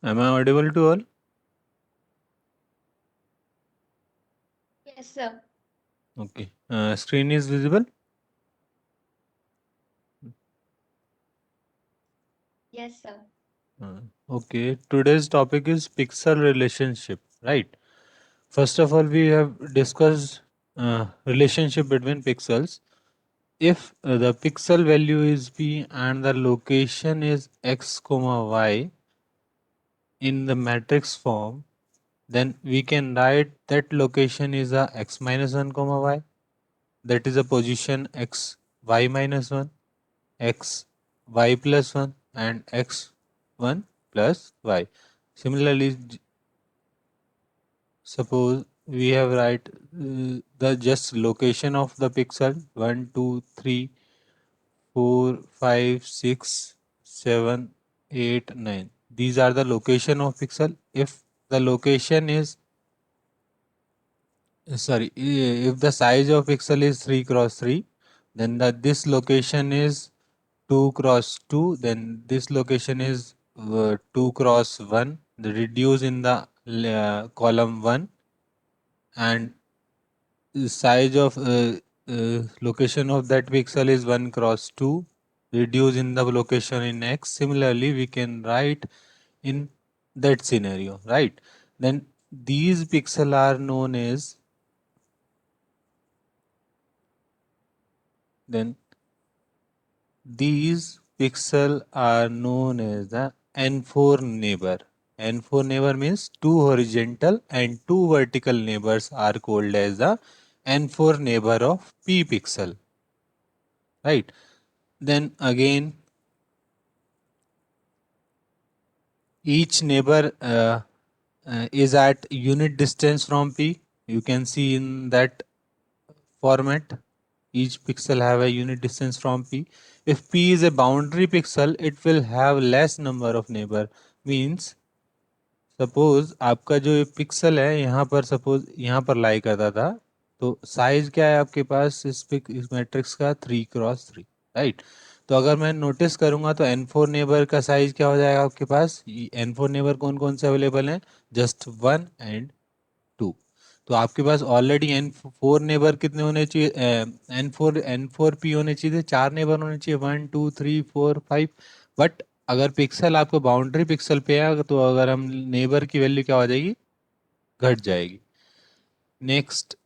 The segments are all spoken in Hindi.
Am I audible to all? Yes, sir. Okay. Screen is visible? Yes, sir. Okay. Today's topic is pixel relationship, right? First of all, we have discussed relationship between pixels. If the pixel value is p and the location is x comma y in the matrix form, then we can write that location is a x minus 1 comma y. That is a position x y minus 1, x y plus 1 and x 1 plus y. Similarly, suppose we have write the just location of the pixel 1 2 3 4 5 6 7 8 9. These are the location of pixel. If the location is if the size of pixel is 3 cross 3, then this location is 2 cross 2, then this location is 2 cross 1, the reduce in the column 1, and the size of location of that pixel is 1 cross 2, reduce in the location in x. Similarly, we can write in that scenario, right? Then these pixel are known as, then these pixel are known as the N4 neighbor. N4 neighbor means two horizontal and two vertical neighbors are called as the N4 neighbor of P pixel. Right. Then again, each neighbor is at unit distance from P. You can see in that format. Each pixel have a unit distance from P. If P is a boundary pixel, it will have less number of neighbor. Means suppose आपका जो पिक्सल है यहाँ पर सपोज यहाँ पर लाई करता था, तो साइज क्या है आपके पास इस मैट्रिक्स का 3 क्रॉस 3, राइट? तो अगर मैं नोटिस करूंगा तो N4 नेबर का साइज क्या हो जाएगा आपके पास? N4 नेबर कौन कौन से अवेलेबल हैं? Just 1 and 2। तो आपके पास ऑलरेडी N4 नेबर कितने होने चाहिए? N4 P होने चाहिए थे, 4 नेबर होने चाहिए, 1 2 3 4 5। बट अगर पिक्सल आपको बाउंड्री पिक्सल पे है तो अगर हम नेबर की वैल्यू क्या हो जाएगी? घट जाएगी। Next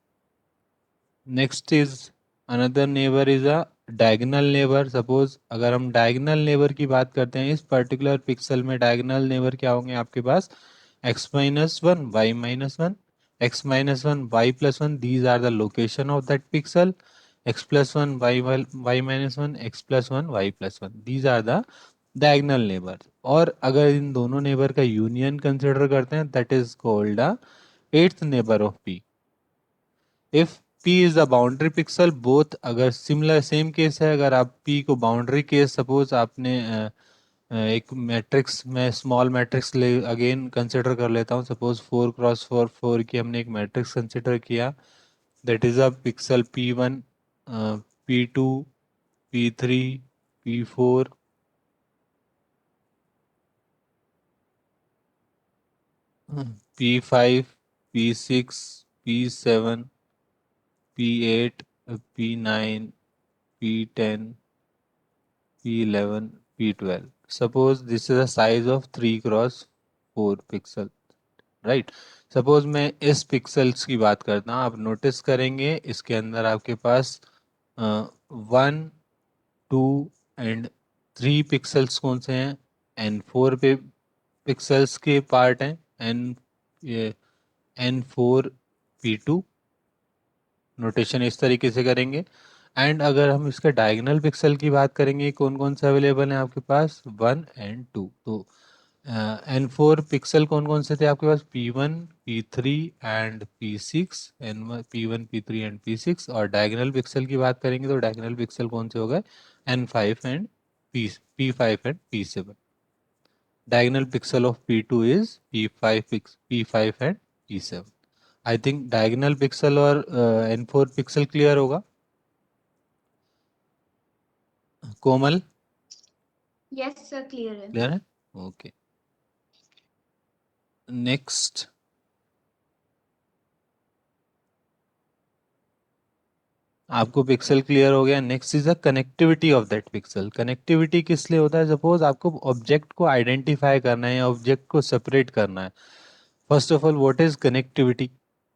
is another neighbour is a diagonal neighbour. Suppose अगर हम डायगोनल नेबर की बात करते हैं, इस पर्टिकुलर पिक्सल में डायगोनल नेबर क्या होंगे आपके पास? x minus 1 y minus 1, x minus 1 y plus 1, these are the location of that pixel. X plus 1 y minus 1, x plus 1 y plus 1, these are the diagonal neighbors. और अगर इन दोनों नेबर का यूनियन कंसिडर करते हैं, that is called the eighth neighbour of p. If p is the boundary pixel both, अगर सिमिलर सेम केस है, अगर आप p को बाउंड्री केस सपोज आपने एक मैट्रिक्स में स्मॉल मैट्रिक्स ले अगेन कंसिडर कर लेता हूँ, सपोज 4 क्रॉस 4 4 की हमने एक मैट्रिक्स कंसिडर किया, that is a pixel p1 p2 p3 p4 p5 p6 p7 p8 p9 p10 p11 p12. Suppose this is a size of 3 cross 4 pixel, right? Suppose मैं इस पिक्सल्स की बात करता हूँ, आप नोटिस करेंगे इसके अंदर आपके पास 1 2 एंड 3 पिक्सल्स कौन से हैं? N4 पे पिक्सल्स के पार्ट हैं, N4 P2। नोटेशन इस तरीके से करेंगे। एंड अगर हम इसके डायगोनल पिक्सल की बात करेंगे, कौन कौन से अवेलेबल हैं आपके पास? 1 एंड 2। तो N4 पिक्सल कौन कौन से थे आपके पास? P1 P3 and P6, P1 P3 and P6। और डायगोनल पिक्सल की बात करेंगे तो डायगोनल पिक्सल कौन से हो गए? N5 and P5 and P7। diagonal pixel of P2 is P5 and P7। I think diagonal pixel और N4 पिक्सल क्लियर होगा। कोमल, Yes, sir. Clear है. क्लियर है? ओके। नेक्स्ट आपको पिक्सल क्लियर हो गया। Next is the connectivity of that pixel. Connectivity किस लिए होता है? सपोज आपको ऑब्जेक्ट को आइडेंटिफाई करना है या ऑब्जेक्ट को सेपरेट करना है। First of all, what is connectivity?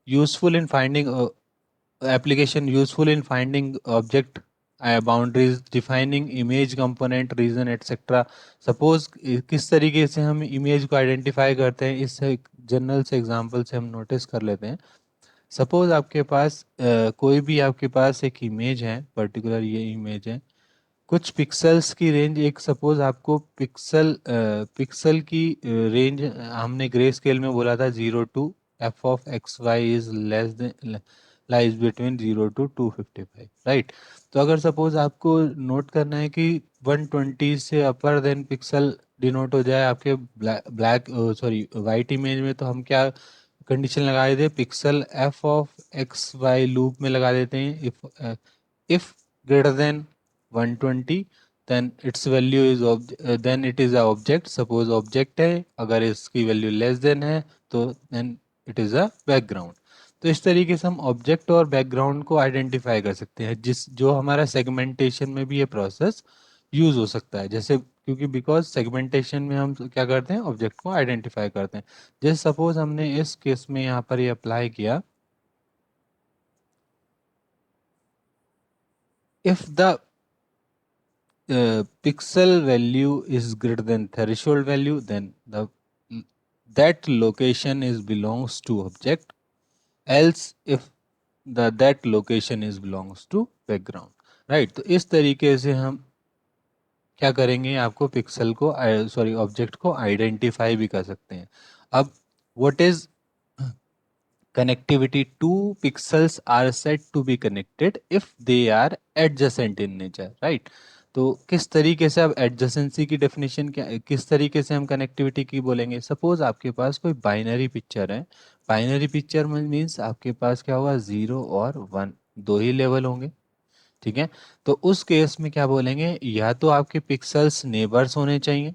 Useful in finding application, useful in finding object boundaries, defining image component, region etc. Suppose किस तरीके से हम इमेज को आइडेंटिफाई करते हैं, इस जनरल से एग्जांपल से हम नोटिस कर लेते हैं। सपोज आपके पास कोई भी आपके पास एक इमेज है, पर्टिकुलर ये इमेज है, कुछ पिक्सल्स की रेंज, एक सपोज आपको पिक्सल की रेंज हमने ग्रे स्केल में बोला था 0 to f of x y is less than lies between 0 to 255, right. तो अगर सपोज आपको नोट करना है कि 120 से अपर देन पिक्सल डिनोट हो जाए आपके ब्लैक सॉरी वाइट इमेज में, तो हम क्या कंडीशन लगा देते हैं? Pixel f of x Y loop में लगा देते हैं। If greater than 120 then its value is then it is a object। suppose object है, अगर इसकी वैल्यू लेस देन है तो then it is a background। तो इस तरीके से हम ऑब्जेक्ट और बैकग्राउंड को आइडेंटिफाई कर सकते हैं, जिस जो हमारा सेगमेंटेशन में भी ये प्रोसेस यूज हो सकता है। जैसे क्योंकि बिकॉज सेगमेंटेशन में हम क्या करते हैं? ऑब्जेक्ट को आइडेंटिफाई करते हैं। जैसे सपोज हमने इस केस में यहाँ पर ये अप्लाई किया, if the pixel value is greater than threshold value, then that location is belongs to object, else if that location is belongs to background, right। तो इस तरीके से हम क्या करेंगे? आपको पिक्सल को सॉरी ऑब्जेक्ट को आइडेंटिफाई भी कर सकते हैं। अब what is connectivity? Two pixels are said to be connected if they are adjacent in nature, right। तो किस तरीके से अब एडजेसेंसी की डेफिनेशन क्या, किस तरीके से हम कनेक्टिविटी की बोलेंगे? सपोज आपके पास कोई बाइनरी पिक्चर है। बाइनरी पिक्चर में मीन्स आपके पास क्या होगा? 0 और 1, दो ही लेवल होंगे, ठीक है। तो उस केस में क्या बोलेंगे? या तो आपके पिक्सल्स नेबर्स होने चाहिए,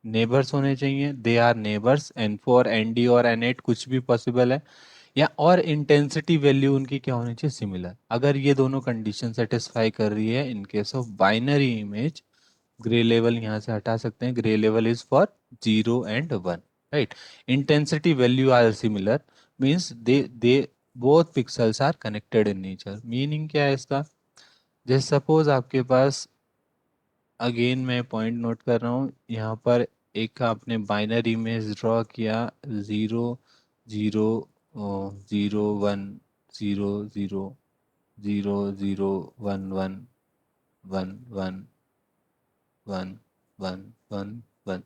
नेबर्स होने चाहिए, they are neighbours, N4 ND और N8 कुछ भी पॉसिबल है, या और इंटेंसिटी वैल्यू उनकी क्या होनी चाहिए? सिमिलर। अगर ये दोनों कंडीशन सेटिस्फाई कर रही है in case of binary image, grey level यहाँ से हटा सकते हैं, grey level is for 0 and 1, right. Intensity value are similar means they both pixels are connected in nature. Meaning क्या है इसका? जैसे सपोज आपके पास, अगेन मैं पॉइंट नोट कर रहा हूँ यहाँ पर, एक आपने बाइनरी इमेज ड्रॉ किया, 0 0 0 0 0 0 1 1 1 1 1 1।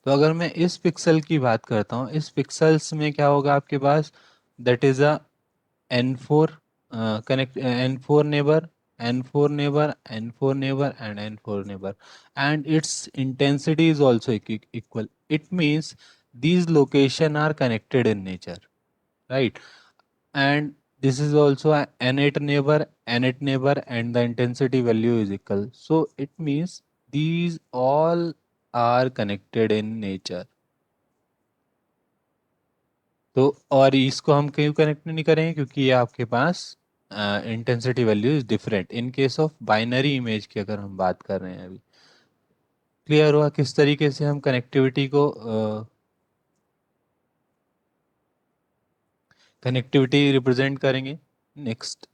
तो अगर मैं इस पिक्सल की बात करता हूँ, इस पिक्सल्स में क्या होगा आपके पास? That is a N4 connect N4 neighbor, N4 neighbor, N4 neighbor and N4 neighbor, and its intensity is also equal। It means these location are connected in nature, right? And this is also a N8 neighbor, N8 neighbor, and the intensity value is equal, so it means these all are connected in nature। तो और इसको हम क्यों कनेक्ट नहीं करेंगे? क्योंकि ये आपके पास intensity value is different in case of binary image की अगर हम बात कर रहे हैं अभी। क्लियर हुआ किस तरीके से हम कनेक्टिविटी को कनेक्टिविटी रिप्रेजेंट करेंगे? नेक्स्ट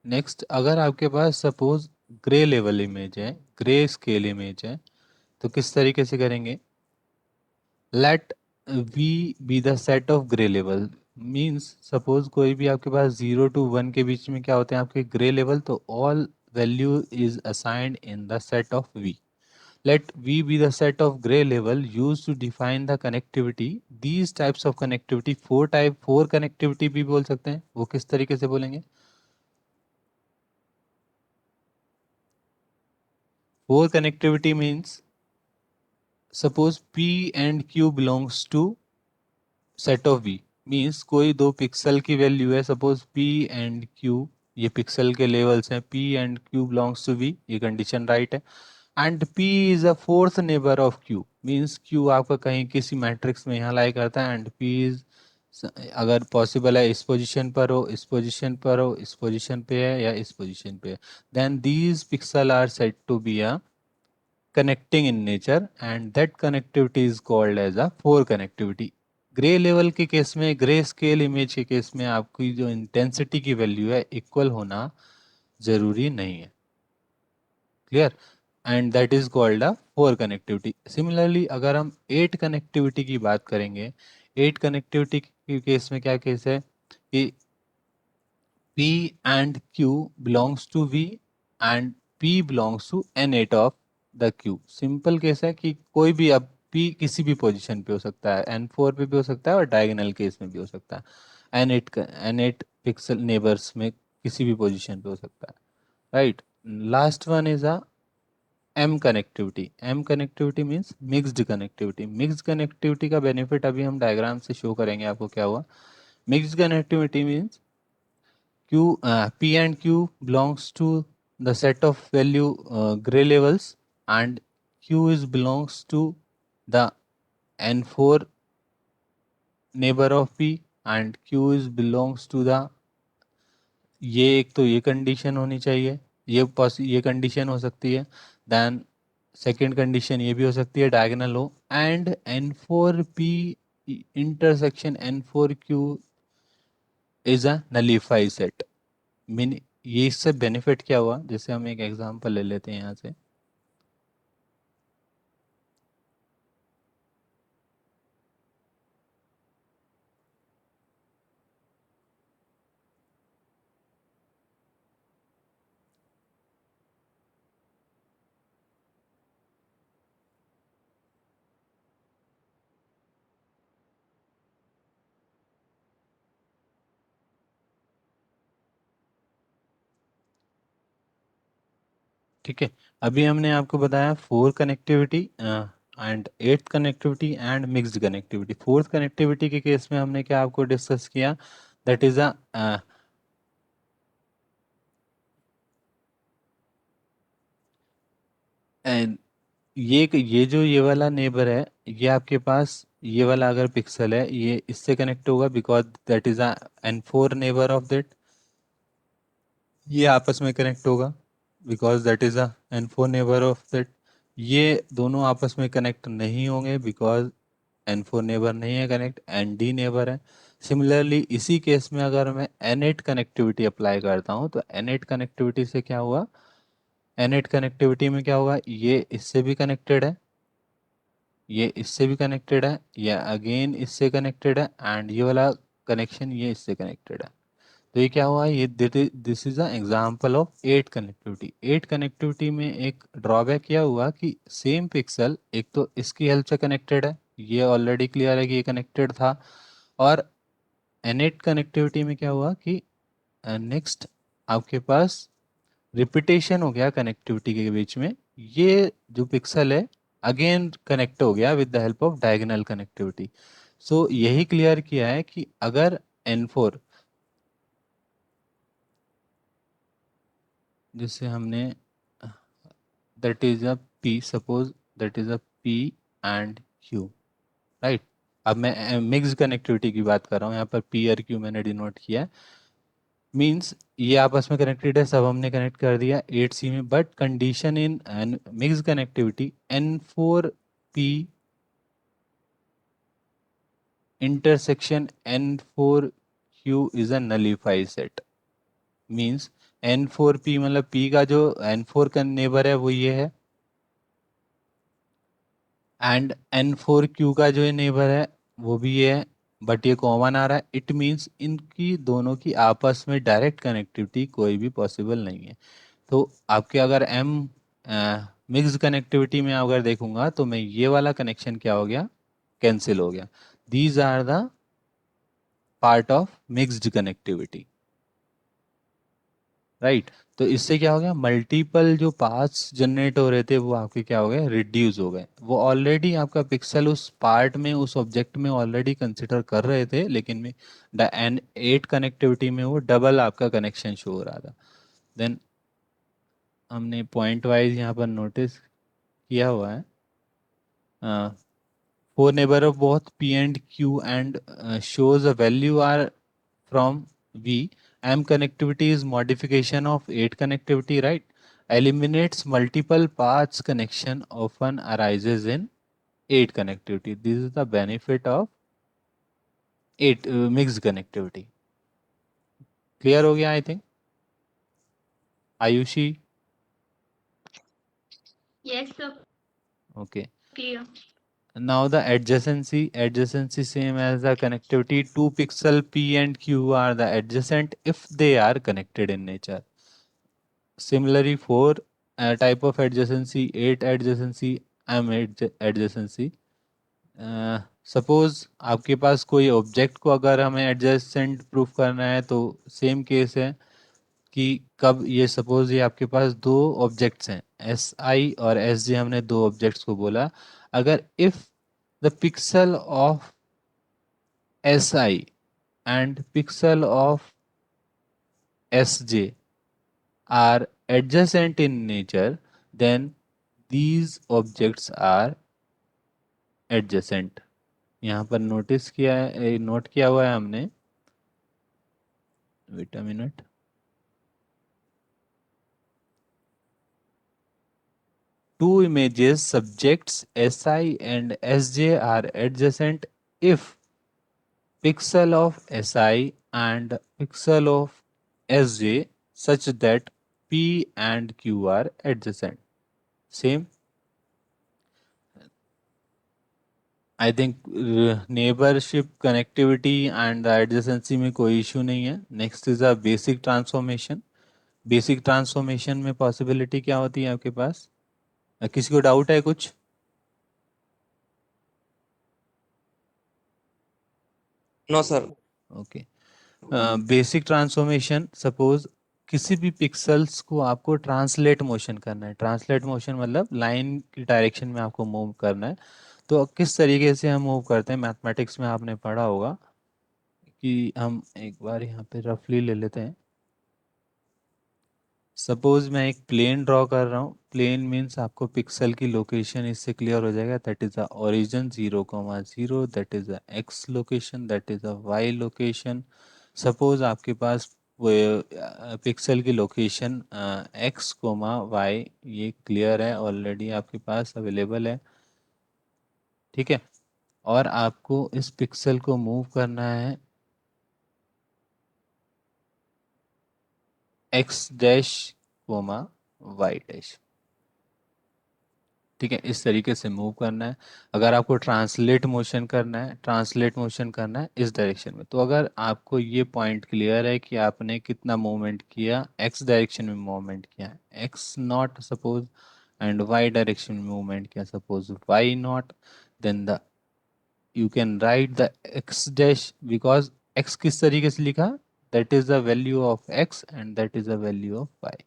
नेक्स्ट अगर आपके पास सपोज ग्रे लेवल इमेज है, ग्रे स्केल इमेज है, तो किस तरीके से करेंगे? Let we be the set of grey level. Means suppose कोई भी आपके पास 0 to 1 के बीच में क्या होते हैं आपके ग्रे लेवल, तो all value is assigned in the set of V. let v be the set of gray level used to define the connectivity। these types of connectivity, four connectivity भी बोल सकते हैं, वो किस तरीके से बोलेंगे? Four connectivity means suppose p and q belongs to set of V. Means कोई दो पिक्सल की वैल्यू है, सपोज p एंड q, ये पिक्सल के लेवल्स हैं, p and q belongs to v, ये कंडीशन राइट है। And P is a fourth neighbour of Q, means Q आपका कहीं किसी मैट्रिक्स में यहाँ लाई करता है, एंड P इज, अगर पॉसिबल है इस पोजीशन पर हो, इस पोजीशन पर हो, इस पोजीशन पे है या इस पोजीशन पे है, then these pixel are said to be a connecting in nature and that connectivity is called as a four connectivity. Grey level के केस में, ग्रे स्केल इमेज के केस में आपकी जो इंटेंसिटी की वैल्यू है इक्वल होना जरूरी नहीं है, clear, and that is called a four connectivity. Similarly अगर हम एट कनेक्टिविटी की बात करेंगे, एट कनेक्टिविटी के केस में क्या केस है कि P and Q belongs to V and P belongs to N8 of the Q. Simple case है कि कोई भी, अब P किसी भी पोजीशन पे हो सकता है, N4 पे भी हो सकता है और डायगोनल केस में भी हो सकता है, N8 पिक्सल नेबर्स में किसी भी पोजीशन पे हो सकता है, right. Last one is a M connectivity. M connectivity means mixed connectivity. Mixed connectivity का बेनिफिट अभी हम डायग्राम से शो करेंगे आपको क्या हुआ. Mixed connectivity means P and Q belongs to the set of value gray levels, and Q is belongs to the N4 neighbor of P and Q is belongs to the, ये एक तो ये कंडीशन होनी चाहिए, ये कंडीशन हो सकती है, देन सेकेंड कंडीशन ये भी हो सकती है डायगोनल हो, and N4P intersection N4Q is a nullify set. Mean ये इससे बेनिफिट क्या हुआ, जैसे हम एक एग्जांपल ले लेते हैं यहाँ से. ठीक है, अभी हमने आपको बताया four connectivity and eighth connectivity and mixed connectivity. Fourth connectivity के केस में हमने क्या आपको डिस्कस किया, दैट इज अ एंड ये जो ये वाला नेबर है, ये आपके पास ये वाला अगर पिक्सल है ये इससे कनेक्ट होगा because that is a N4 neighbour of that, ये आपस में कनेक्ट होगा because that is a N4 neighbour of that. ये दोनों आपस में कनेक्ट नहीं होंगे बिकॉज N4 नेबर नहीं है कनेक्ट, ND नेबर है. सिमिलरली इसी केस में अगर मैं N8 कनेक्टिविटी अप्लाई करता हूँ तो N8 कनेक्टिविटी से क्या हुआ, N8 कनेक्टिविटी में क्या होगा, ये इससे भी कनेक्टेड है, ये इससे भी कनेक्टेड है, ये अगेन इससे कनेक्टेड है, एंड ये वाला कनेक्शन ये इससे कनेक्टेड है. तो ये क्या हुआ, ये this is a example of eight connectivity. Eight connectivity में एक ड्रॉबैक क्या हुआ कि सेम पिक्सल एक तो इसकी हेल्प से कनेक्टेड है, ये ऑलरेडी क्लियर है कि ये कनेक्टेड था, और एनेट कनेक्टिविटी में क्या हुआ कि नेक्स्ट आपके पास रिपीटेशन हो गया कनेक्टिविटी के बीच में, ये जो पिक्सल है अगेन कनेक्ट हो गया with the help of diagonal connectivity. So यही क्लियर किया है कि अगर N4, जिससे हमने that is a P, suppose that is a P and Q, right. अब मैं मिक्स कनेक्टिविटी की बात कर रहा हूँ, यहाँ पर P और Q मैंने डिनोट किया है, मीन्स ये आपस में कनेक्टेड है, सब हमने कनेक्ट कर दिया 8C में, but condition in mix connectivity N4P intersection N4Q is a nullify set. Means N4P मतलब P का जो N4 का नेबर है वो ये है, एंड N4Q का जो नेबर है वो भी ये है, बट ये कॉमन आ रहा है. इट मीन्स इनकी दोनों की आपस में डायरेक्ट कनेक्टिविटी कोई भी पॉसिबल नहीं है. तो आपके अगर M मिक्स कनेक्टिविटी में अगर देखूंगा तो मैं ये वाला कनेक्शन क्या हो गया, कैंसिल हो गया. These are the part of mixed connectivity, right. तो इससे क्या हो गया, मल्टीपल जो पाथ्स जनरेट हो रहे थे वो आपके क्या हो गए, रिड्यूस हो गए. वो ऑलरेडी आपका पिक्सल उस पार्ट में, उस ऑब्जेक्ट में ऑलरेडी कंसिडर कर रहे थे, लेकिन में N8 कनेक्टिविटी में वो डबल आपका कनेक्शन शो हो रहा था. देन हमने पॉइंट वाइज यहाँ पर नोटिस किया हुआ है. For neighbor of both P and Q and shows a value R from V. M connectivity is modification of 8 connectivity, right? Eliminates multiple paths connection often arises in 8 connectivity. This is the benefit of 8 mixed connectivity. Clear हो गया I think? Ayushi? Yes, sir. Okay. Clear. Now the adjacency same as the connectivity. 2 pixel P and Q are the adjacent if they are connected in nature. Similarly, 4 type of adjacency, 8 adjacency, M adjacency. Suppose आपके पास कोई ऑब्जेक्ट को अगर हमें एडजेसेंट प्रूफ करना है तो सेम केस है कि कब ये सपोज ये आपके पास दो ऑब्जेक्ट्स हैं एस आई और एस जे, हमने दो ऑब्जेक्ट्स को बोला. अगर if the pixel of S I and pixel of S J are adjacent in nature, then these objects are adjacent. यहाँ पर नोटिस किया है, नोट किया हुआ है हमने. Wait a minute. Two images subjects Si and Sj are adjacent if pixel of Si and pixel of Sj such that P and Q are adjacent. Same. I think neighbourship connectivity and adjacency में कोई इशू नहीं है. Next is a basic transformation. Basic transformation में पॉसिबिलिटी क्या होती है आपके पास? किसी को डाउट है कुछ? No sir. Okay. Basic transformation, suppose किसी भी पिक्सल्स को आपको ट्रांसलेट मोशन करना है. ट्रांसलेट मोशन मतलब लाइन की डायरेक्शन में आपको मूव करना है. तो किस तरीके से हम मूव करते हैं, मैथमेटिक्स में आपने पढ़ा होगा कि हम एक बार यहाँ पे रफली ले लेते हैं. सपोज मैं एक प्लेन ड्रॉ कर रहा हूँ. प्लेन मीन्स आपको पिक्सल की लोकेशन इससे क्लियर हो जाएगा. That is the origin 0,0, that is the X location, that is the Y location. Suppose आपके पास पिक्सल की लोकेशन एक्स कोमा वाई ये क्लियर है, ऑलरेडी आपके पास अवेलेबल है. ठीक है. और आपको इस पिक्सल को मूव करना है X dash comma Y dash. ठीक है, इस तरीके से मूव करना है. अगर आपको ट्रांसलेट मोशन करना है, ट्रांसलेट मोशन करना है इस डायरेक्शन में, तो अगर आपको ये पॉइंट क्लियर है कि आपने कितना मूवमेंट किया, एक्स डायरेक्शन में मूवमेंट किया x naught suppose, and Y direction में मूवमेंट किया suppose Y naught, then the you can write the X dash, because X किस तरीके से लिखा, that is the value of X and that is the value of Y.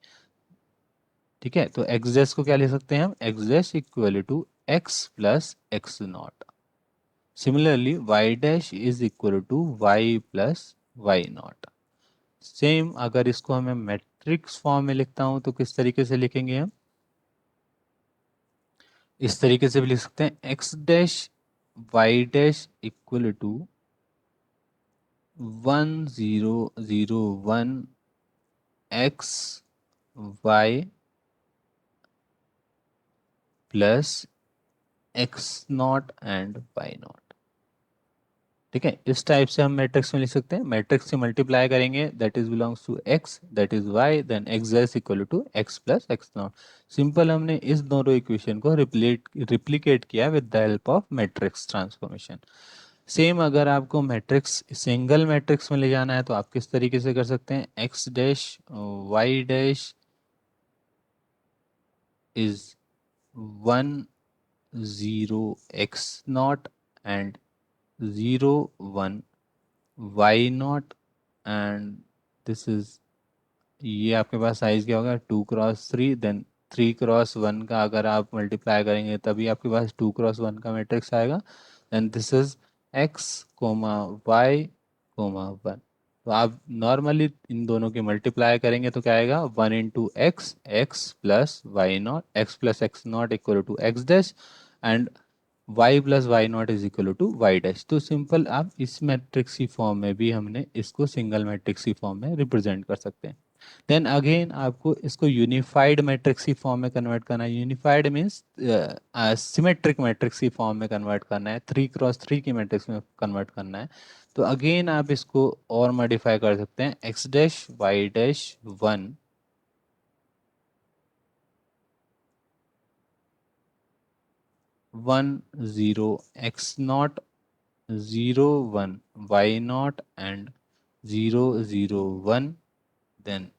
ठीक है, तो एक्स डैश को क्या लिख सकते हैं हम, X dash equal to X plus X naught. Similarly Y dash is equal to Y plus Y naught. Same अगर इसको हमें मैट्रिक्स फॉर्म में लिखता हूं तो किस तरीके से लिखेंगे हम, इस तरीके से भी लिख सकते हैं. X dash Y dash equal to 1 0 0 1 X Y plus X naught and Y naught. ठीक है, इस टाइप से हम मैट्रिक्स में लिख सकते हैं. मैट्रिक्स से मल्टीप्लाई करेंगे, that is belongs to X, that is Y, then X S equal to X plus X naught. Simple, हमने इस दोनों इक्वेशन को रिप्लीकेट किया with the help of matrix transformation. Same अगर आपको मैट्रिक्स सिंगल मैट्रिक्स में ले जाना है तो आप किस तरीके से कर सकते हैं, X dash Y dash is 1 0 x naught and 0 1 Y naught, and this is, ये आपके पास साइज क्या होगा 2 × 3, देन 3 × 1 का अगर आप मल्टीप्लाई करेंगे तभी आपके पास 2 × 1 का मैट्रिक्स आएगा. Then this is X comma Y comma 1. तो आप नॉर्मली इन दोनों के मल्टीप्लाई करेंगे तो क्या आएगा, 1 into X, X plus Y naught, X plus X naught equal to X dash, and y plus Y naught is equal to Y dash. तो सिंपल आप इस मैट्रिक्स की फॉर्म में भी हमने इसको सिंगल मैट्रिक्स की फॉर्म में रिप्रेजेंट कर सकते हैं। देन अगेन आपको इसको यूनिफाइड मैट्रिक्स की फॉर्म में कन्वर्ट करना है। यूनिफाइड मीन्स सिमेट्रिक मैट्रिक्स की फॉर्म में कन्वर्ट करना है, 3x3 की मैट्रिक्स में कन्वर्ट करना है। तो अगेन आप इसको और मॉडिफाई कर सकते हैं, X dash Y dash 1 1 0 X naught 0 1 y naught and 0 0 1, then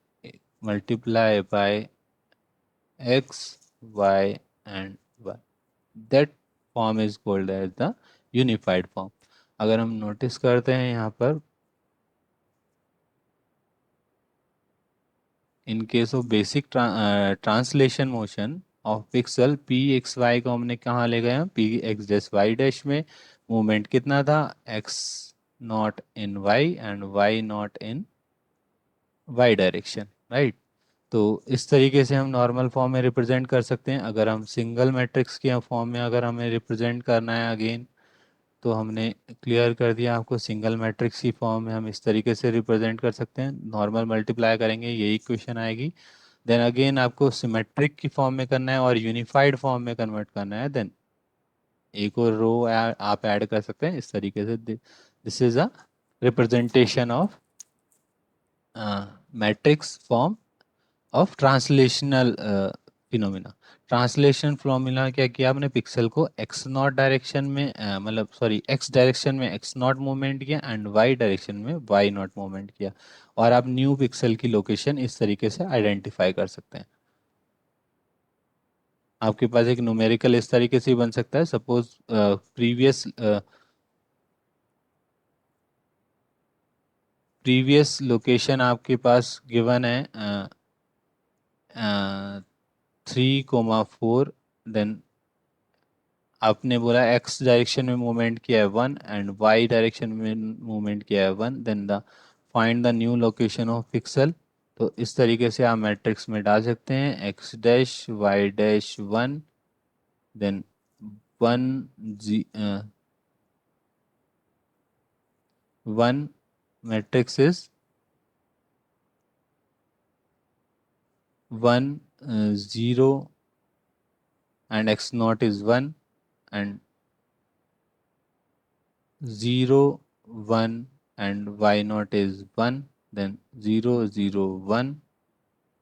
multiply by x y and y, that form is called as the unified form। अगर हम नोटिस करते हैं यहाँ पर, in case of basic translation motion of pixel P X Y को हमने कहाँ ले गए हैं, P X dash Y dash में। मूवमेंट कितना था, X naught in Y and Y naught in Y direction, right. तो इस तरीके से हम नॉर्मल फॉर्म में रिप्रेजेंट कर सकते हैं। अगर हम सिंगल मैट्रिक्स के फॉर्म में अगर हमें रिप्रेजेंट करना है अगेन, तो हमने क्लियर कर दिया आपको, सिंगल मैट्रिक्स की फॉर्म में हम इस तरीके से रिप्रेजेंट कर सकते हैं। नॉर्मल मल्टीप्लाई करेंगे यही इक्वेशन आएगी। देन अगेन आपको सिमेट्रिक की फॉर्म में करना है और यूनिफाइड फॉर्म में कन्वर्ट करना है। देन एक और रो आप ऐड कर सकते हैं इस तरीके से। This is a representation of matrix form of translational phenomena. Translation phenomena क्या किया आपने, पिक्सल को एक्स नॉट डायरेक्शन में मतलब सॉरी एक्स डायरेक्शन में एक्स नॉट मूवमेंट किया एंड वाई डायरेक्शन में वाई नॉट मूवमेंट किया, और आप न्यू पिक्सल की लोकेशन इस तरीके से आइडेंटिफाई कर सकते हैं। आपके पास एक न्यूमेरिकल इस तरीके से बन सकता है, सपोज प्रीवियस लोकेशन आपके पास गिवन है 3,4, देन आपने बोला एक्स डायरेक्शन में मूवमेंट किया है 1 एंड वाई डायरेक्शन में मूवमेंट किया है 1, then the find the new location of pixel. तो इस तरीके से आप मैट्रिक्स में डाल सकते हैं, X dash Y dash 1, then 1 matrix is 1 0 and x naught is 1 and 0 1 and y naught is 1, then 0 0 1,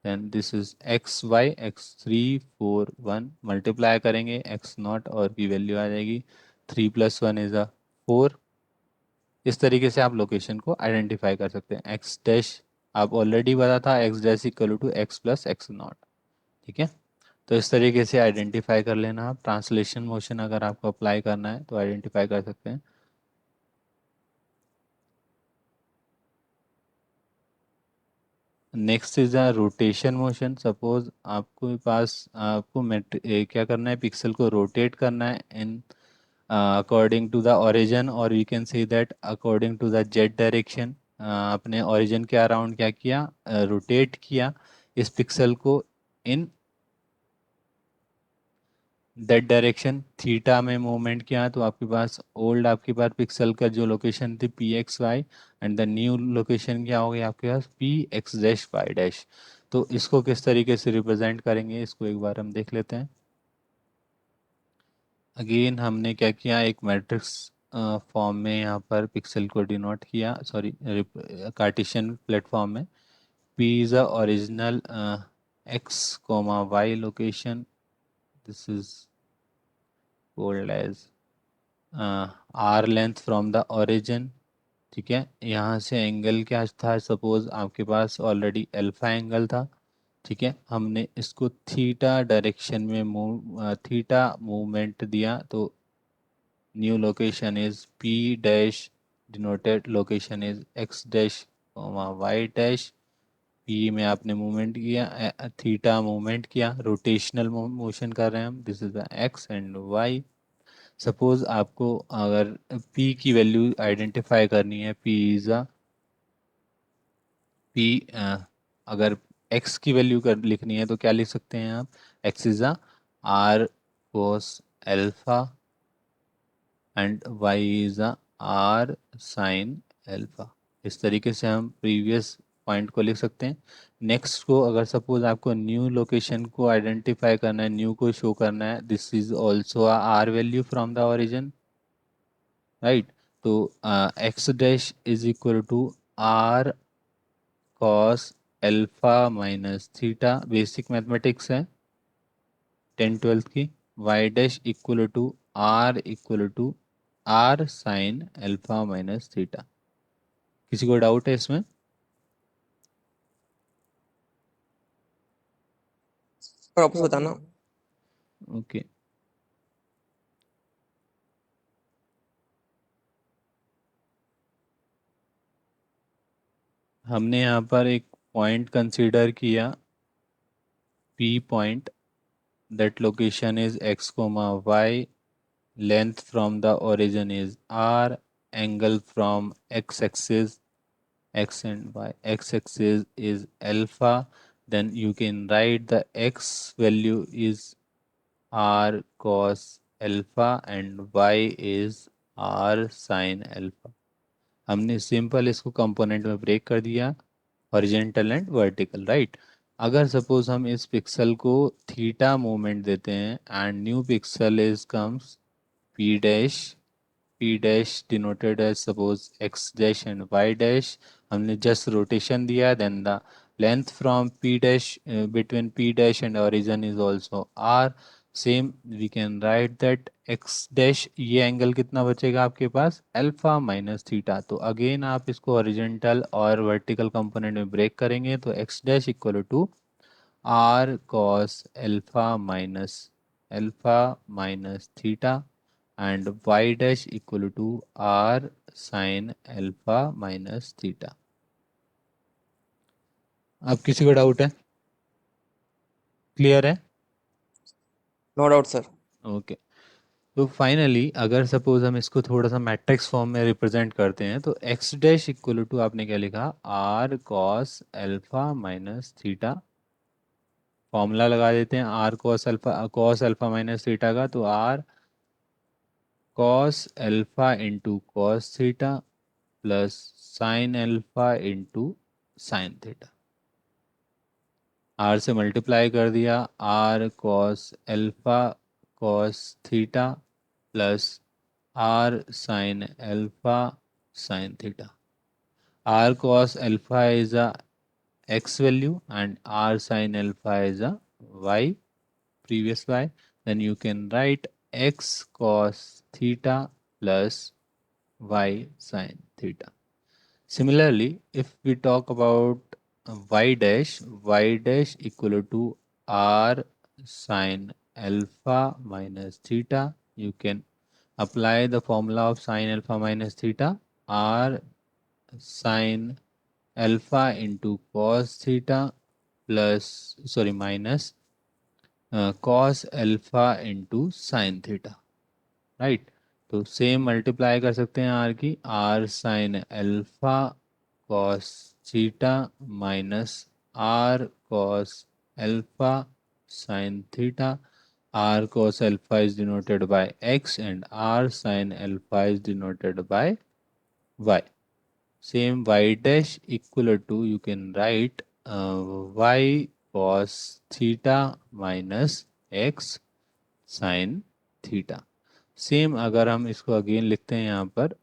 then this is x y x 3 4 1, multiply करेंगे x नॉट और की वैल्यू आ जाएगी 3 + 1 इज 4। इस तरीके से आप लोकेशन को आइडेंटिफाई कर सकते हैं। x डैश आप ऑलरेडी पता था, x dash equal to x plus x naught, ठीक है। तो इस तरीके से आइडेंटिफाई कर लेना आप। ट्रांसलेशन मोशन अगर आपको अप्लाई करना है तो आइडेंटिफाई कर सकते हैं। Next is a rotation motion. Suppose आपको पास आपको क्या करना है, पिक्सल को रोटेट करना है in according to the origin, और you can say that according to the Z direction. आपने ओरिजिन के अराउंड क्या किया, रोटेट किया इस पिक्सल को इन दैट डायरेक्शन, थीटा में मूवमेंट किया। तो आपके पास ओल्ड आपके पास पिक्सल का जो लोकेशन थी P X Y, and the new location क्या हो गई आपके पास, P X dash Y dash. तो इसको किस तरीके से रिप्रेजेंट करेंगे, इसको एक बार हम देख लेते हैं। अगेन हमने क्या किया, एक मैट्रिक्स फॉर्म में यहाँ पर पिक्सल को डिनोट किया, सॉरी कार्टेशियन प्लेटफॉर्म में। P is a original X comma Y location, this is called as R length from the origin, ठीक है। यहाँ से एंगल क्या था, सपोज आपके पास ऑलरेडी अल्फा एंगल था, ठीक है। हमने इसको थीटा डायरेक्शन में थीटा मूवमेंट दिया, तो new location is P dash, denoted location is X dash Y dash. P में आपने मूवमेंट किया, थीटा मूवमेंट किया, रोटेशनल मोशन कर रहे हैं हम, this is the X and Y. Suppose आपको अगर p की वैल्यू आइडेंटिफाई करनी है, p इज पी अगर x की वैल्यू कर लिखनी है तो क्या लिख सकते हैं आप, x is a r cos alpha and y is a r sin alpha। इस तरीके से हम प्रीवियस पॉइंट को लिख सकते हैं। नेक्स्ट को अगर सपोज आपको न्यू लोकेशन को आइडेंटिफाई करना है, न्यू को शो करना है, this is also a r value from the origin, right. तो x dash is equal to r cos alpha minus theta, basic mathematics है 10th 12th की। y dash equal to r sine alpha minus theta. किसी को डाउट है इसमें? सर वापस बताना। ओके, हमने यहाँ पर एक पॉइंट कंसीडर किया P point, that location is x, y, length from the origin is r, angle from x axis x and y x axis is alpha, then you can write the x value is r cos alpha and y is r sin alpha। हमने सिंपल इसको कंपोनेंट में ब्रेक कर दिया, हॉरिजेंटल एंड वर्टिकल, राइट। अगर सपोज हम इस पिक्सल को थीटा मूवमेंट देते हैं and new pixel is comes P dash denoted as suppose x dash and y dash, हमने just rotation दिया, then the length from P dash between P dash and origin is also r, same we can write that x dash, ये एंगल कितना बचेगा आपके पास, अल्फा माइनस थीटा। तो अगेन आप इसको हॉरिजेंटल और वर्टिकल कंपोनेंट में ब्रेक करेंगे तो x dash equal to r cos alpha minus theta and y dash equal to r sin alpha minus theta. अब किसी को डाउट है? क्लियर है? No doubt sir. ओके, तो फाइनली अगर सपोज हम इसको थोड़ा सा मैट्रिक्स फॉर्म में रिप्रेजेंट करते हैं तो x डैश इक्वल टू आपने क्या लिखा, r cos alpha minus theta. Formula लगा देते हैं r cos alpha minus theta का, तो r cos alpha into cos theta plus sine alpha into sine theta. r से मल्टीप्लाई कर दिया, r cos alpha cos theta plus r sin alpha sin theta. r cos alpha is a x value and r sin alpha is a y, previous y, then you can write x cos theta plus y sin theta. Similarly, if we talk about y dash equal to r sin alpha minus theta, you can apply the formula of sin alpha minus theta, r sin alpha into cos theta plus minus cos alpha into sine theta, right. तो सेम मल्टीप्लाई कर सकते हैं r की, r sine alpha cos theta minus r cos alpha sine theta. r cos alpha is denoted by x and r sin alpha is denoted by y। Same y dash equal to, you can write y cos theta minus x sin theta। Same अगर हम इसको अगेन लिखते हैं यहाँ पर,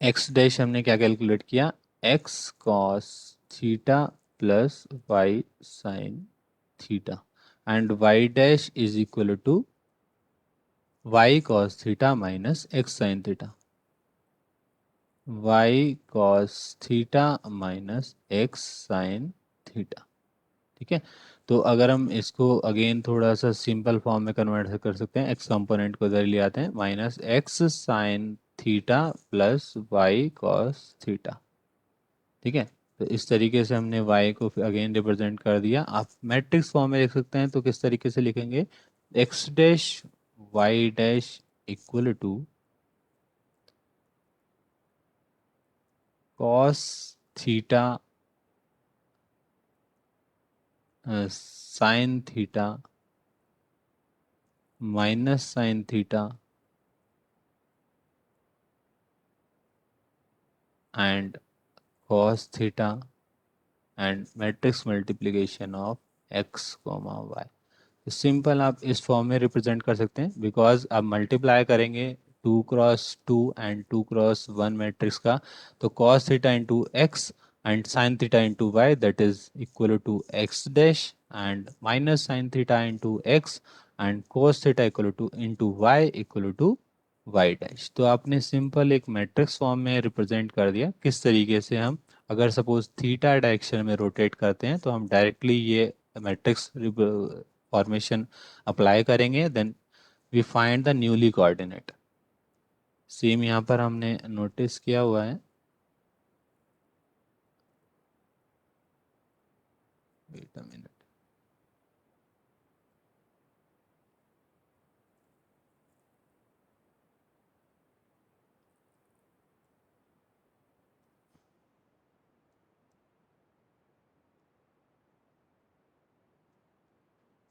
x डैश हमने क्या कैलकुलेट किया, x cos theta plus y sin theta and y dash is equal to y cos theta minus x sin theta, y cos theta minus x sin theta. ठीक है, तो अगर हम इसको अगेन थोड़ा सा सिंपल फॉर्म में कन्वर्ट कर सकते हैं, x कंपोनेंट को इधर ले आते हैं, minus x sin theta plus y cos theta. ठीक है, तो इस तरीके से हमने y को अगेन रिप्रेजेंट कर दिया। आप मैट्रिक्स फॉर्म में लिख सकते हैं, तो किस तरीके से लिखेंगे, x dash y dash equal to cos theta sine theta minus sine theta and cos theta and matrix multiplication of x comma Y. Simple आप इस फॉर्म में रिप्रेजेंट कर सकते हैं बिकॉज आप मल्टीप्लाई करेंगे 2 क्रॉस 2 एंड 2 क्रॉस 1 मैट्रिक्स का, तो cos theta into X and sin theta into Y that is equal to x dash and minus sin theta into X and cos theta equal to into Y equal to Y dash. तो आपने सिंपल एक मैट्रिक्स फॉर्म में रिप्रेजेंट कर दिया। किस तरीके से हम अगर सपोज थीटा डायरेक्शन में रोटेट करते हैं तो हम डायरेक्टली ये मैट्रिक्स फॉर्मेशन अप्लाई करेंगे, then we find the newly coordinate. Same यहाँ पर हमने नोटिस किया हुआ है। Wait a minute,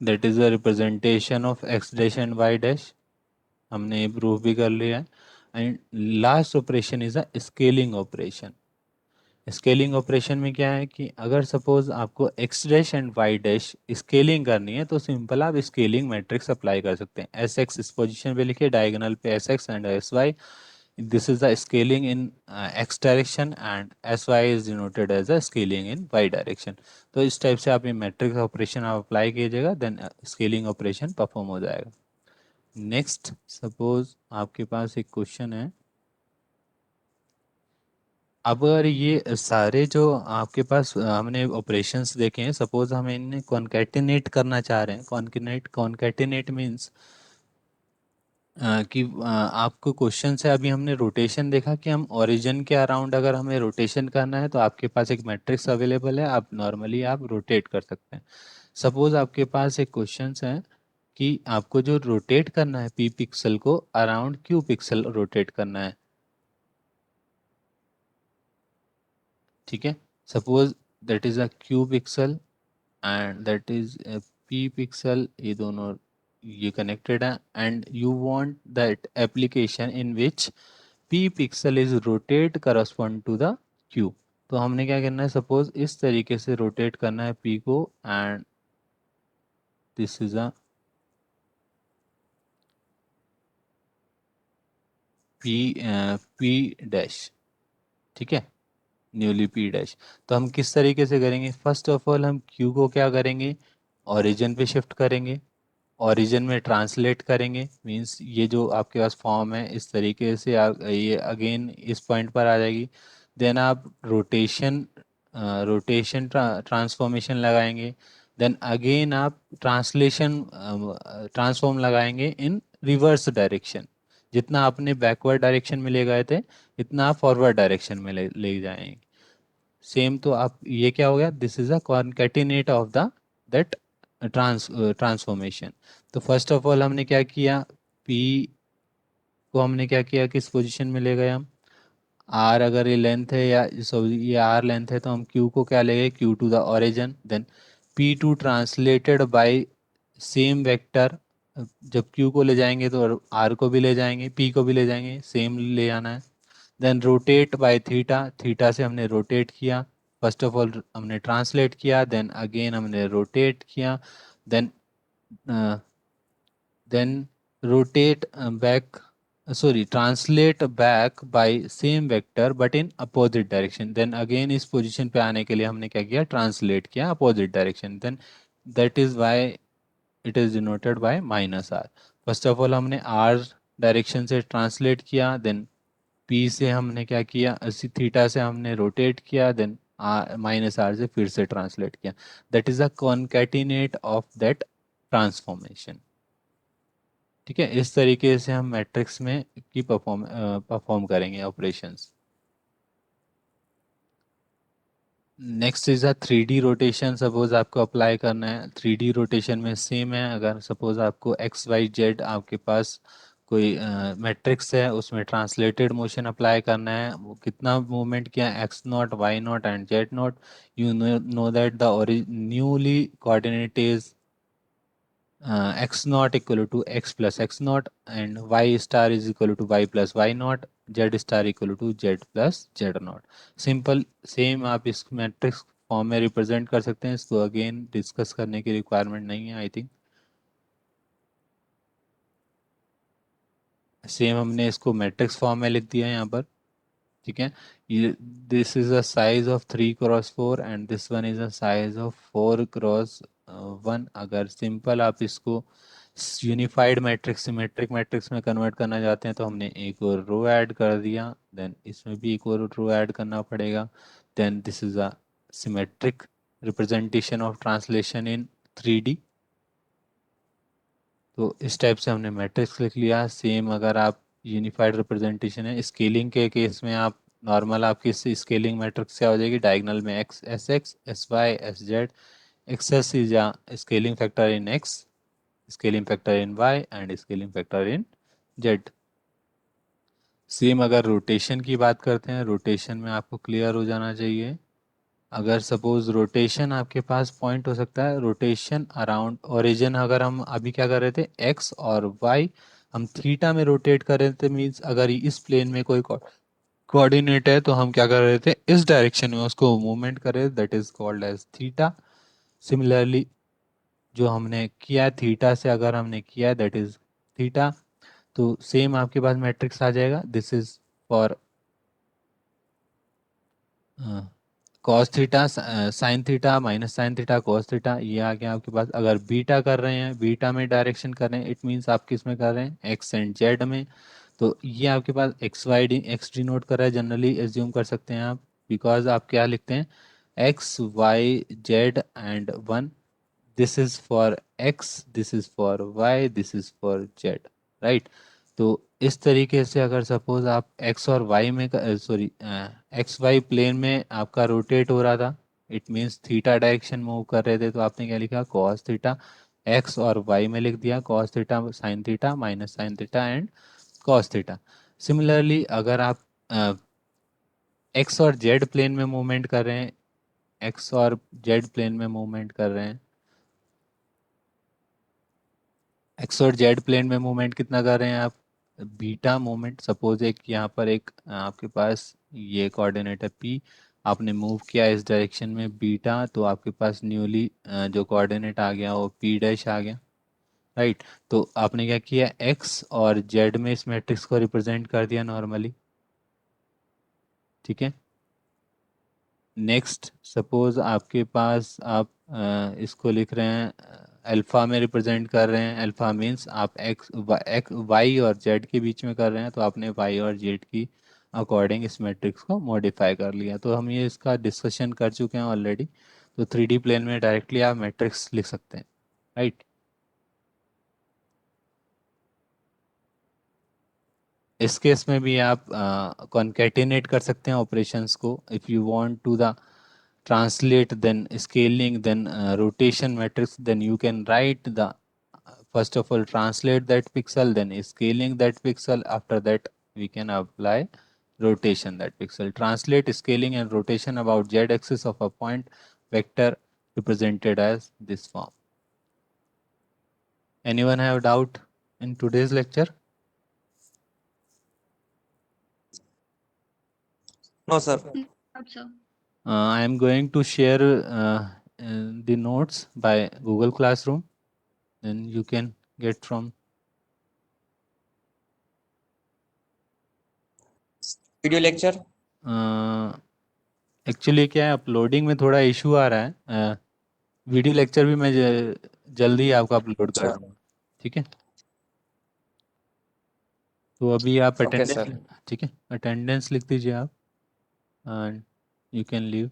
that is the representation of X dash and Y dash. हमने ये प्रूफ भी कर लिया है। And last operation is a scaling operation. Scaling operation में क्या है कि अगर सपोज आपको x dash and Y dash scaling करनी है तो सिंपल आप स्केलिंग मैट्रिक्स अप्लाई कर सकते हैं। एस एक्स इस पोजिशन पे लिखिए, डायगोनल पे s x and s y, this is the scaling in x direction and sy is denoted as a scaling in y direction। तो इस टाइप से आप ये मैट्रिक्स ऑपरेशन आप अप्लाई कीजिएगा, देन स्केलिंग ऑपरेशन परफॉर्म हो जाएगा। नेक्स्ट सपोज आपके पास एक क्वेश्चन है। अब अगर ये सारे जो आपके पास हमने ऑपरेशंस देखे हैं, सपोज हम इन्हें कॉन्कैटिनेट करना चाह रहे हैं। कॉन्कैटिनेट मीन्स कि आपको क्वेश्चन से अभी हमने रोटेशन देखा कि हम ओरिजिन के अराउंड अगर हमें रोटेशन करना है तो आपके पास एक मैट्रिक्स अवेलेबल है, आप नॉर्मली आप रोटेट कर सकते हैं। सपोज आपके पास एक क्वेश्चन है कि आपको जो रोटेट करना है पी पिक्सल को अराउंड क्यू पिक्सल रोटेट करना है, ठीक है। Suppose that is a q pixel and that is p pixel, ये दोनों ये कनेक्टेड है and you want that application in which p pixel is rotate correspond to the q। तो हमने क्या करना है, सपोज इस तरीके से रोटेट करना है p को and this is a p dash, ठीक है, न्यूली p डैश। तो हम किस तरीके से करेंगे, फर्स्ट ऑफ ऑल हम q को क्या करेंगे, ओरिजिन पे शिफ्ट करेंगे, ओरिजिन में ट्रांसलेट करेंगे। मींस ये जो आपके पास फॉर्म है इस तरीके से ये अगेन इस पॉइंट पर आ जाएगी। देन आप रोटेशन ट्रांसफॉर्मेशन लगाएंगे। देन अगेन आप ट्रांसलेशन ट्रांसफॉर्म लगाएंगे इन रिवर्स डायरेक्शन। जितना आपने बैकवर्ड डायरेक्शन में ले गए थे इतना आप फॉरवर्ड डायरेक्शन में ले जाएंगे। सेम तो आप ये क्या हो गया, this is a concatenate of the that transformation. तो फर्स्ट ऑफ ऑल हमने क्या किया, P को हमने क्या किया, किस पोजीशन में ले गए हम, R अगर ये लेंथ है या सॉरी ये R लेंथ है तो हम Q को क्या ले गए, Q to the origin. Then P2 translated by same vector. जब Q को ले जाएंगे तो R को भी ले जाएंगे, P को भी ले जाएंगे, सेम ले जाना है। Then rotate by theta, theta से हमने रोटेट किया। फर्स्ट ऑफ ऑल हमने ट्रांसलेट किया, देन अगेन हमने रोटेट किया, then then rotate back, sorry translate back by same vector but in opposite direction. Then again इस पोजीशन पे आने के लिए हमने क्या किया, ट्रांसलेट किया opposite direction. Then that is why it is denoted by minus r. First of all हमने आर डायरेक्शन से ट्रांसलेट किया, देन पी से हमने क्या किया, इसी थीटा से हमने रोटेट किया, देन माइनस आर से फिर से ट्रांसलेट किया। That is a concatenate of that transformation, ठीक है। इस तरीके से हम मैट्रिक्स में की परफॉर्म करेंगे operations. Next is a 3D rotation. Suppose आपको अप्लाई करना है 3D रोटेशन में सेम है। अगर सपोज आपको एक्स वाई जेड आपके पास कोई मैट्रिक्स है, उसमें ट्रांसलेटेड मोशन अप्लाई करना है, वो कितना मूवमेंट किया, x naught, y naught and z naught, you know that the newly coordinate is x naught equal to x plus x naught and y star is equal to y plus y naught, z star equal to z plus z naught. Simple same आप इस मैट्रिक्स फॉर्म में रिप्रेजेंट कर सकते हैं, इसको अगेन डिस्कस करने की रिक्वायरमेंट नहीं है आई थिंक। सेम हमने इसको मैट्रिक्स फॉर्म में लिख दिया है यहाँ पर, ठीक है। ये this is a size of 3x4 and this one is a size of 4x1। अगर सिंपल आप इसको यूनिफाइड मैट्रिक्स सिमेट्रिक मैट्रिक्स में कन्वर्ट करना चाहते हैं तो हमने एक और रो ऐड कर दिया, देन इसमें भी एक और रो ऐड करना पड़ेगा, then this is a symmetric representation of translation in 3D। तो इस टाइप से हमने मैट्रिक्स लिख लिया। सेम अगर आप यूनिफाइड रिप्रेजेंटेशन है स्केलिंग के केस में, आप नॉर्मल आपकी स्केलिंग मैट्रिक्स क्या हो जाएगी, डायगोनल में X S X S Y S Z, access is या scaling factor in X, scaling factor in Y and scaling factor in Z. Same अगर रोटेशन की बात करते हैं, रोटेशन में आपको क्लियर हो जाना चाहिए। अगर सपोज रोटेशन आपके पास पॉइंट हो सकता है, रोटेशन अराउंड ओरिजिन, अगर हम अभी क्या कर रहे थे एक्स और वाई हम थीटा में रोटेट कर रहे थे, मीन्स अगर इस प्लेन में कोई कोऑर्डिनेट है तो हम क्या कर रहे थे इस डायरेक्शन में उसको मूवमेंट कर रहे थे, that is called as theta. Similarly जो हमने किया थीटा से अगर हमने किया दैट इज थीटा, तो सेम आपके पास मैट्रिक्स आ जाएगा, this is for cos theta sine theta minus sine theta cos theta, ये आ गया आपके पास। अगर बीटा कर रहे हैं, बीटा में डायरेक्शन कर रहे हैं, इट मीन्स आप किस में कर रहे हैं एक्स एंड जेड में, तो ये आपके पास X Y D X D note कर रहा है, जनरली एज्यूम कर सकते हैं आप, बिकॉज आप क्या लिखते हैं x y z and one, this is for x, this is for y, this is for z, right. तो इस तरीके से अगर सपोज आप एक्स और वाई में सॉरी एक्स वाई प्लेन में आपका रोटेट हो रहा था, it means theta direction move कर रहे थे, तो आपने क्या लिखा कॉस थीटा, एक्स और वाई में लिख दिया cos theta sine theta minus sine theta and cos theta. Similarly अगर आप एक्स और जेड प्लेन में मूवमेंट कर रहे हैं, एक्स और जेड प्लेन में मूवमेंट कर रहे हैं, एक्स और जेड प्लेन में मूवमेंट कितना कर रहे हैं आप, बीटा मूवमेंट। सपोज एक यहाँ पर एक आपके पास ये कोऑर्डिनेट है पी, आपने मूव किया इस डायरेक्शन में बीटा, तो आपके पास न्यूली जो कोऑर्डिनेट आ गया वो पी डैश आ गया, राइट। तो आपने क्या किया एक्स और जेड में इस मैट्रिक्स को रिप्रेजेंट कर दिया नॉर्मली, ठीक है। नेक्स्ट सपोज आपके पास आप इसको लिख रहे हैं अल्फ़ा में रिप्रेजेंट कर रहे हैं, अल्फ़ा मीन्स आप एक्स वाई और जेड के बीच में कर रहे हैं, तो आपने वाई और जेड की अकॉर्डिंग इस मैट्रिक्स को मॉडिफाई कर लिया। तो हम ये इसका डिस्कशन कर चुके हैं ऑलरेडी, तो 3D प्लेन में डायरेक्टली आप मैट्रिक्स लिख सकते हैं, राइट। इस केस में भी आप कॉन्केटिनेट कर सकते हैं ऑपरेशंस को, if you want to the translate then scaling then rotation matrix, then you can write the first of all translate that pixel, then scaling that pixel, after that we can apply rotation that pixel, translate scaling and rotation about z axis of a point vector represented as this form. Anyone have doubt in today's lecture? No, sir. Also. I am going to share the notes by Google Classroom, then you can get from Video lecture. Actually क्या है अपलोडिंग में थोड़ा इशू आ रहा है, वीडियो लेक्चर भी मैं जल्दी आपका अपलोड कर अच्छा। दूंगा, ठीक है। तो अभी आप Okay, अटेंडेंस, sir. ठीक है, अटेंडेंस लिख दीजिए आप एंड यू कैन लीव।